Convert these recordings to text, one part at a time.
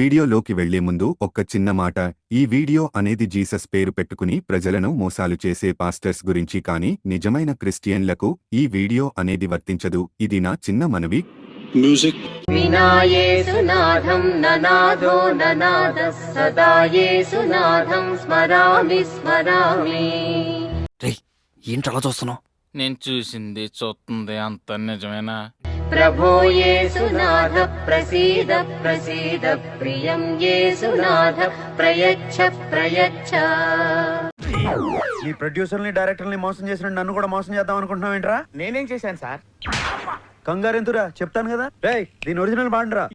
వీడియోలోకి వెళ్లే ముందు ఒక్క చిన్న మాట. ఈ వీడియో అనేది జీసస్ పేరు పెట్టుకుని ప్రజలను మోసాలు చేసే పాస్టర్స్ గురించి కానీ నిజమైన క్రిస్టియన్లకు ఈ వీడియో అనేది వర్తించదు. ఇది నా చిన్న మనవి. మ్యూజిక్ వినాయేసునాథం ననాదో ననాద సదా యేసునాథం స్మరామి స్మరామి. ఏంటలా చూస్తున్నావు? నేను చూసింది చూస్తుంది అంత నిజమేనా? ప్రభో యేసునాథ ప్రసీద ప్రసీద ప్రియం యేసునాథ ప్రయచ్చ ప్రయచ్చ. ఈ ప్రొడ్యూసర్ని డైరెక్టర్ని మోసం చేసిన నన్ను కూడా మోసం చేద్దాం అనుకుంటున్నావు ఏంట్రా? నేనేం చేశాను సార్? కంగారెంతురా, చెప్తాను కదా. రేయ్, దీని ఒరిజినల్ బాండ్రా.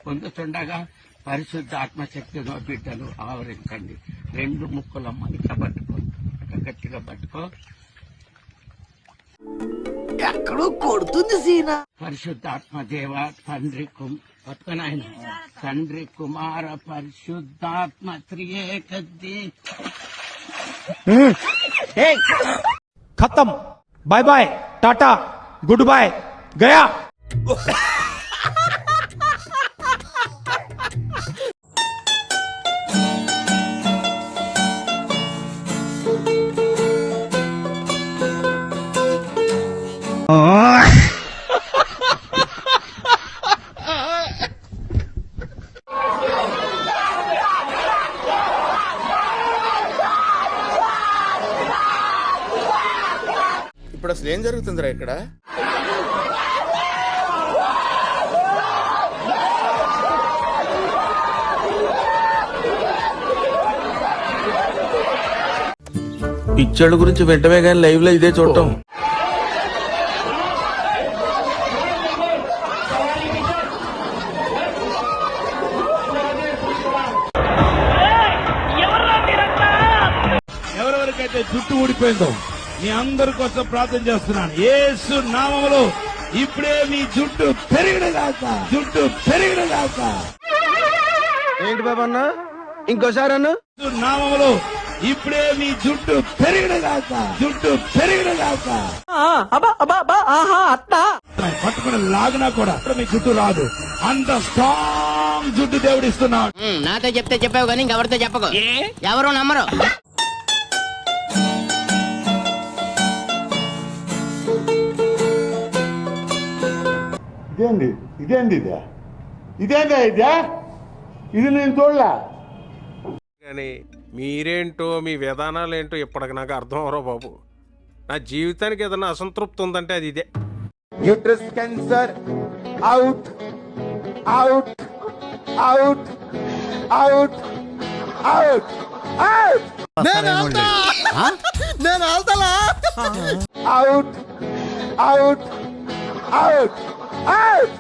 పొందుతుండగా పరిశుద్ధ ఆత్మశక్తిలో బిడ్డలు ఆవరించండి. రెండు ముక్కుల మంట పట్టుకో, గట్టిగా పట్టుకో. ఎక్కడో కొడుతుంది సీనా. పరిశుద్ధాత్మ దేవ తండ్రి పట్టుకున్నాయన తండ్రి కుమార పరిశుద్ధాత్మ త్రియేకద్ది. खत्म, bye bye, tata, good bye, गया. ఇప్పుడు అసలు ఏం జరుగుతుందిరా ఇక్కడ? పిచ్చోళ్ళ గురించి వెంటనే కానీ లైవ్ లో ఇదే చూడటం. ఎవరెవరికైతే జుట్టు ఊడిపోయిందో మీ అందరి కోసం ప్రార్థన చేస్తున్నాను. యేసు నామములో ఇప్పుడే మీ జుట్టు పెరిగినగాక, జుట్టు పెరిగినగాక. ఏంటి బాబా అన్న, ఇంకోసారి అన్న. నామములో ఇప్పుడే మీ జుట్టు పెరిగినగాక, జుట్టు పెరిగినగాక. పట్టుకుని లాగినా కూడా మీ జుట్టు రాదు. అంత స్ట్రాంగ్ జుట్టు దేవుడు ఇస్తున్నాడు. నాతో చెప్తే చెప్పావు కానీ ఇంకెవరితో చెప్పకు, ఎవరు నమ్మరు. ఇది నేను చూడలే. కానీ మీరేంటో మీ విధానాలేంటో ఇప్పటికి నాకు అర్థం అవరో బాబు. నా జీవితానికి ఏదైనా అసంతృప్తి ఉందంటే అది ఇదే. Uterus cancer out out out out out out. నేను వెళ్తాలా? Out out out out.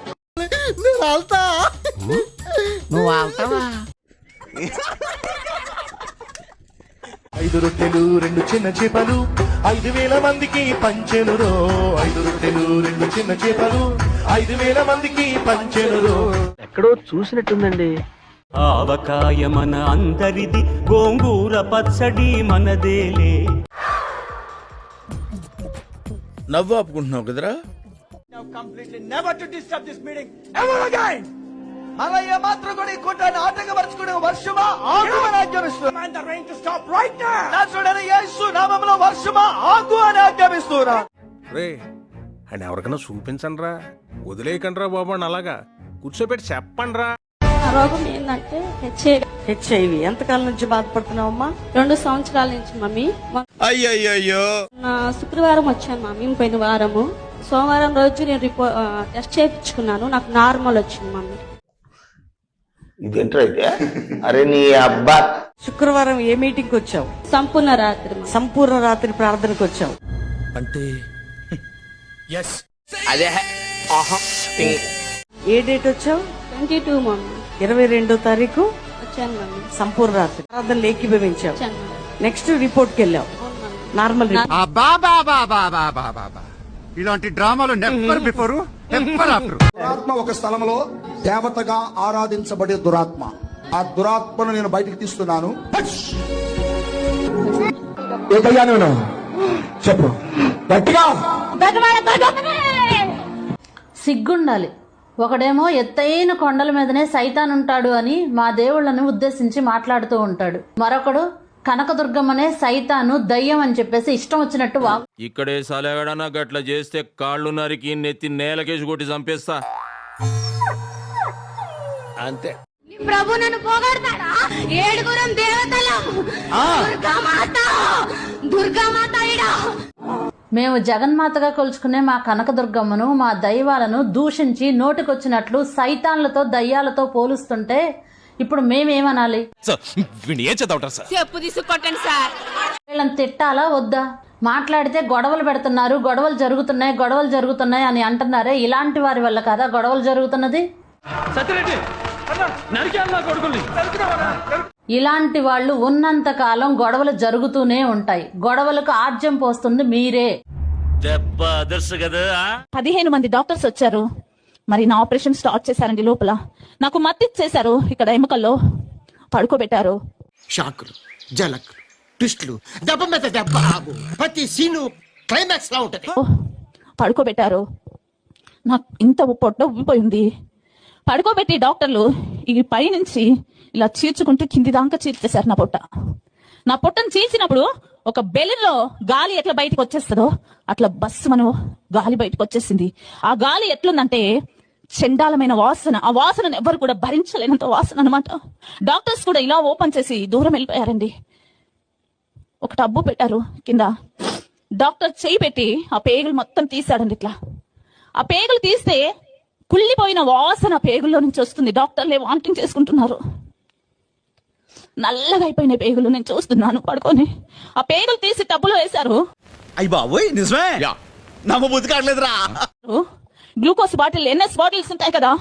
నేను వెళ్తా. నువ్వు వెళ్తావా? 5 రొట్టెలు 2 చిన్న చేపలు 5,000 మందికి పంచెనురో. 5 రొట్టెలు 2 చిన్న చేపలు 5,000 మందికి పంచెనురో. ఎక్కడో చూసినట్టుందండి. ఆవకాయ మన అందరిది, గోంగూర పచ్చడి మనదేలే. నవ్వు ఆపుకుంటున్నావు కదరా? Never to disturb this meeting ever again. అలా ఏమాత్రం కూడా ఈ కూటాన్ని ఆటంకపరచుకునే వర్షమా ఆగు అని ఆజ్ఞాపిస్తున్నా. Command the rain to stop right now. నాజరేయుడైన యేసు నామములో వర్షమా ఆగు అని ఆజ్ఞాపిస్తున్నా. రే అని ఎవరికైనా చూపించండి రా, వదిలేయకండి రా బాబు అని. అలాగా కూర్చోబెట్టి చెప్పండి రా. రోగం ఏంటంటే హెచ్ఐవి. ఎంతకాలం నుంచి బాధపడుతున్నావమ్మా? 2 సంవత్సరాల నుంచి మమ్మీ. అయ్యయ్యో, శుక్రవారం వచ్చాను మమ్మీ, పోయిన వారము. సోమవారం రోజు నేను టెస్ట్ చేయించుకున్నాను, నాకు నార్మల్ వచ్చింది మమ్మీ. ఇదేంట్రా అయితే? అరే నీ అబ్బా. శుక్రవారం ఏ మీటింగ్ వచ్చావు? సంపూర్ణ రాత్రి మమ్మీ. సంపూర్ణ రాత్రి ప్రార్థనకు వచ్చావు అంటే అదే ఏ డేట్ వచ్చావు? 22 మమ్మీ. 22వ తారీఖు వచ్చాను మమ్మీ. సంపూర్ణ రాత్రి ప్రార్థనలు ఏకీభవించావు. వచ్చాను మమ్మీ. నెక్స్ట్ రిపోర్ట్ కి వెళ్ళావు. అవును మమ్మీ. Normal report. ఇలాంటి డ్రామాలు నెవర్ బిఫోర్ దురాత్మ ఒక స్థలంలో దేవతగా ఆరాధించబడే దురాత్మ. ఆ దురాత్మను నేను బయటికి తీస్తున్నాను. చెప్పు గట్టిగా. సిగ్గుండాలి. ఒకడేమో ఎత్తైన కొండల మీదనే సైతాన్ ఉంటాడు అని మా దేవుళ్ళని ఉద్దేశించి మాట్లాడుతూ ఉంటాడు. మరొకడు కనకదుర్గమ్మనే సైతాను దయ్యం అని చెప్పేసి ఇష్టం వచ్చినట్టు ఇక్కడే సలగడనా గట్ల చేస్తే కాళ్ళు నరికి నెత్తి నేలకేసి కొట్టి చంపేస్తా. అంతే. ప్రభు నన్ను పోగొడతాడా? ఏడుగురం దేవతలం. దుర్గామాత ఈడా. మేము జగన్మాతగా కొలుచుకునే మా కనకదుర్గమ్మను, మా దైవాలను దూషించి నోటికొచ్చినట్లు సైతాన్లతో దయ్యాలతో పోలుస్తుంటే ఇప్పుడు మేమేమనాలి? చెప్పు తీసుకొట్టండి సార్. వీళ్ళని తిట్టాలా వద్దా? మాట్లాడితే గొడవలు పెడుతున్నారు, గొడవలు జరుగుతున్నాయి అని అంటున్నారే. ఇలాంటి వారి వల్ల కదా గొడవలు జరుగుతున్నది. ఇలాంటి వాళ్ళు ఉన్నంత కాలం గొడవలు జరుగుతూనే ఉంటాయి. గొడవలకు ఆజ్యం పోస్తుంది మీరే. 15 మంది డాక్టర్స్ వచ్చారు. మరి నా ఆపరేషన్ స్టార్ట్ చేశారండి. లోపల నాకు మత్తిచ్చేశారు. ఇక్కడ ఎముకల్లో పడుకోబెట్టారు. షాకులు, జలకులు, ట్విస్టులు, దెబ్బ మీద దెబ్బ, ప్రతి సీను క్లైమాక్స్ లా ఉంటది. పడుకోబెట్టారు. నాకు ఇంత పొట్ట ఉబ్బిపోయింది. పడుకోబెట్టి డాక్టర్లు ఈ పై నుంచి ఇలా చీల్చుకుంటూ కింది దాకా చీల్చేశారు నా పొట్టను చీల్చినప్పుడు ఒక బెలూన్లో గాలి ఎట్లా బయటకు వచ్చేస్తుందో అట్లా బస్సు మనం గాలి బయటకు వచ్చేసింది. ఆ గాలి ఎట్లుందంటే చండాలమైన వాసన. ఆ వాసనను ఎవరు కూడా భరించలేనంత వాసన అనమాట. డాక్టర్స్ కూడా ఇలా ఓపెన్ చేసి దూరం వెళ్ళిపోయారండి. ఒక టబ్బు పెట్టారు కింద. డాక్టర్ చేయి పెట్టి ఆ పేగులు మొత్తం తీసాడండి. ఇట్లా ఆ పేగులు తీస్తే కుళ్ళిపోయిన వాసన పేగుల్లో నుంచి వస్తుంది. డాక్టర్లే వామిటింగ్ చేసుకుంటున్నారు. నల్లగా అయిపోయిన పేగులు నేను చూస్తున్నాను పడుకొని. ఆ పేగులు తీసి టబ్బులో వేశారు. గ్లూకోజ్ బాటిల్, NS బాటిల్స్ ఉంటాయి కదా,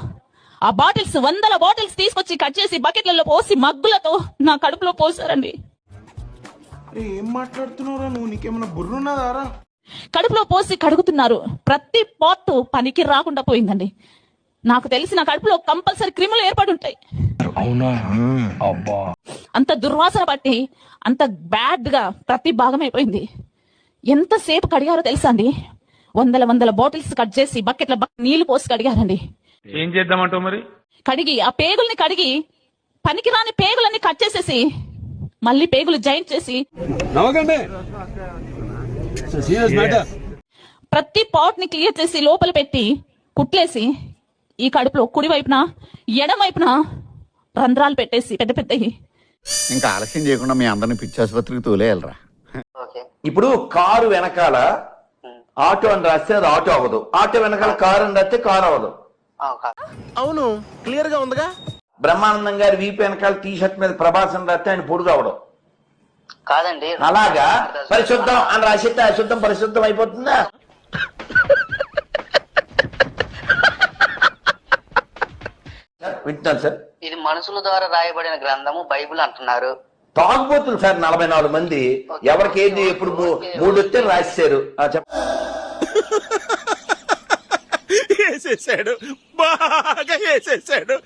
ఆ బాటిల్స్ 100 బాటిల్స్ తీసుకొచ్చి కట్ చేసి బకెట్లలో పోసి మగ్గులతో నా కడుపులో పోసారండి. ఏం మాట్లాడుతున్నారా నువ్వు? నీకేమన్నా బుర్రున్నదారా? కడుపులో పోసి కడుగుతున్నారు. ప్రతి పార్ట్ పనికి రాకుండా పోయిందండి. నాకు తెలిసి నా కడుపులో కంపల్సరీ క్రిములు ఏర్పడి ఉంటాయి. అంత దుర్వాసన పట్టి అంత బ్యాడ్ గా ప్రతి భాగం అయిపోయింది. ఎంతసేపు కడిగారో తెలుసా అండి? 100 బాటిల్స్ కట్ చేసి బకెట్ల నీళ్లు పోసి కడిగారండి. ఏం చేద్దామంటావు మరి? కడిగి ఆ పేగుల్ని కడిగి పనికిరాని పేగులన్నీ కట్ చేసేసి మళ్ళీ పేగులు జాయింట్ చేసి ప్రతి పాట్ ని క్లియర్ చేసి లోపల పెట్టి కుట్లేసి ఈ కడుపులో కుడి వైపున ఎడం వైపున రంధ్రాలు పెట్టేసి పెద్ద పెద్దవి. ఇంకా ఆలస్యం చేయకుండా మీ అందరిని పిచ్చాసుపత్రికి తోలేయాలరా. ఇప్పుడు కారు వెనకాల ఆటో అని రాస్తే అది ఆటో అవ్వదు. ఆటో వెనకాల కారు అని రాస్తే కారు అవ్వదు. అవును, క్లియర్ గా ఉందిగా. బ్రహ్మానందం గారి వీపు వెనకాల టీ షర్ట్ మీద ప్రభాస్ అని రాస్తే ఆయన పొడుగు అవడం కాదండి. అలాగా పరిశుద్ధం అని రాసిస్తే అశుద్ధం పరిశుద్ధం అయిపోతుందా? వింటున్నాను సార్. ఇది మనుషుల ద్వారా రాయబడిన గ్రంథము బైబిల్ అంటున్నారు. తాగుబోతులు సార్ 44 మంది. ఎవరికి ఏది ఎప్పుడు 3 వస్తే రాశారు. వేసేసాడు, బాగా వేసేసాడు.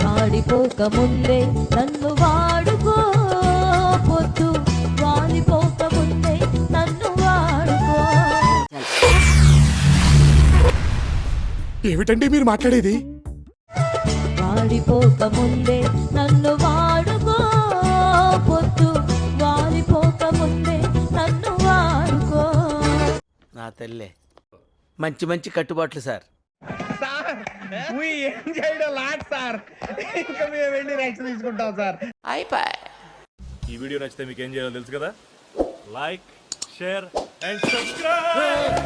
వాడిపోక ముందే నన్ను వాడుకో, పొద్దు వాడిపోక ముందే నన్ను వాడుకో. ఏమిటండి మీరు మాట్లాడేది? వాడిపోక ముందే నన్ను వాడుకో, పొద్దు వాడిపోక ముందే నన్ను వాడుకో. నా తల్లే, మంచి మంచి కట్టుబాట్లు సార్. ఏం చేయడం లాట్ సార్. ఇంకా మేము వెళ్ళి నెక్స్ట్ తీసుకుంటాం సార్. అయిపోయి. ఈ వీడియో నచ్చితే మీకు ఏం చేయాలో తెలుసు కదా. Like, share and subscribe.